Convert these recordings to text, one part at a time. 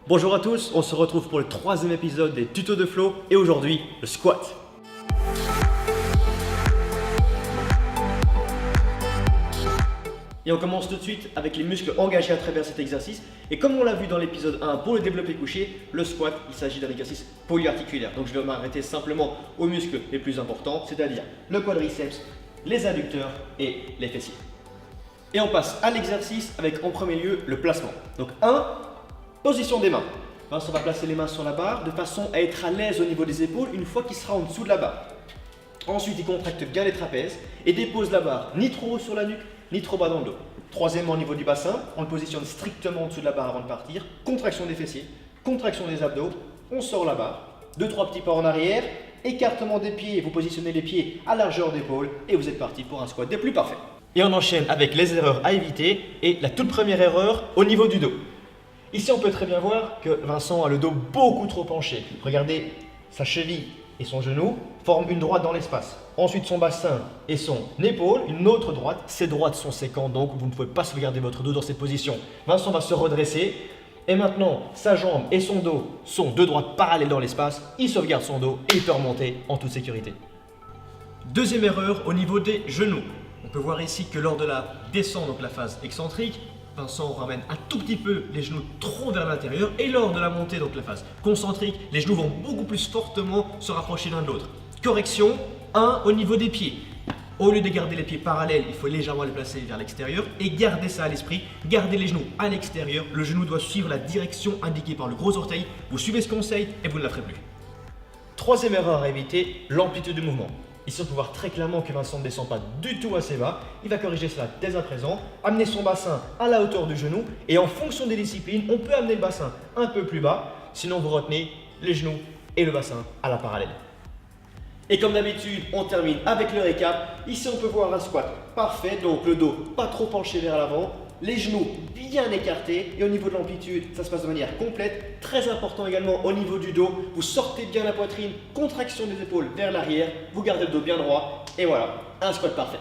Bonjour à tous, on se retrouve pour le troisième épisode des tutos de Flo et aujourd'hui, le squat. Et on commence tout de suite avec les muscles engagés à travers cet exercice. Et comme on l'a vu dans l'épisode 1 pour le développé couché, le squat, il s'agit d'un exercice polyarticulaire. Donc je vais m'arrêter simplement aux muscles les plus importants, c'est-à-dire le quadriceps, les adducteurs et les fessiers. Et on passe à l'exercice avec en premier lieu le placement. Donc 1, position des mains. Vincent va placer les mains sur la barre de façon à être à l'aise au niveau des épaules une fois qu'il sera en dessous de la barre. Ensuite, il contracte bien les trapèzes et dépose la barre ni trop haut sur la nuque, ni trop bas dans le dos. Troisièmement, au niveau du bassin, on le positionne strictement en dessous de la barre avant de partir. Contraction des fessiers, contraction des abdos, on sort la barre. 2-3 petits pas en arrière, écartement des pieds, vous positionnez les pieds à largeur d'épaule et vous êtes parti pour un squat des plus parfaits. Et on enchaîne avec les erreurs à éviter et la toute première erreur au niveau du dos. Ici, on peut très bien voir que Vincent a le dos beaucoup trop penché. Regardez, sa cheville et son genou forment une droite dans l'espace. Ensuite, son bassin et son épaule, une autre droite. Ces droites sont séquentes, donc vous ne pouvez pas sauvegarder votre dos dans cette position. Vincent va se redresser. Et maintenant, sa jambe et son dos sont deux droites parallèles dans l'espace. Il sauvegarde son dos et il peut remonter en toute sécurité. Deuxième erreur au niveau des genoux. On peut voir ici que lors de la descente, donc la phase excentrique, Vincent ramène un tout petit peu les genoux trop vers l'intérieur et lors de la montée, donc la phase concentrique, les genoux vont beaucoup plus fortement se rapprocher l'un de l'autre. Correction, 1 au niveau des pieds. Au lieu de garder les pieds parallèles, il faut légèrement les placer vers l'extérieur et garder ça à l'esprit. Gardez les genoux à l'extérieur, le genou doit suivre la direction indiquée par le gros orteil. Vous suivez ce conseil et vous ne la ferez plus. Troisième erreur à éviter, l'amplitude de mouvement. Ici, on peut voir très clairement que Vincent ne descend pas du tout assez bas. Il va corriger cela dès à présent, amener son bassin à la hauteur du genou et en fonction des disciplines, on peut amener le bassin un peu plus bas. Sinon, vous retenez les genoux et le bassin à la parallèle. Et comme d'habitude, on termine avec le récap. Ici, on peut voir un squat parfait, donc le dos pas trop penché vers l'avant, les genoux bien écartés et au niveau de l'amplitude, ça se passe de manière complète. Très important également au niveau du dos, vous sortez bien la poitrine, contraction des épaules vers l'arrière, vous gardez le dos bien droit et voilà, un squat parfait.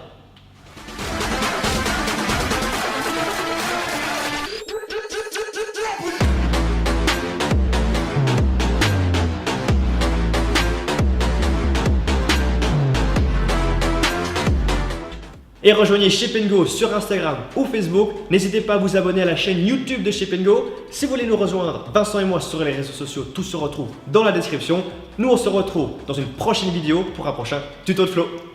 Et rejoignez Shape&Go sur Instagram ou Facebook. N'hésitez pas à vous abonner à la chaîne YouTube de Shape&Go. Si vous voulez nous rejoindre, Vincent et moi sur les réseaux sociaux, tout se retrouve dans la description. Nous, on se retrouve dans une prochaine vidéo pour un prochain tuto de Flo.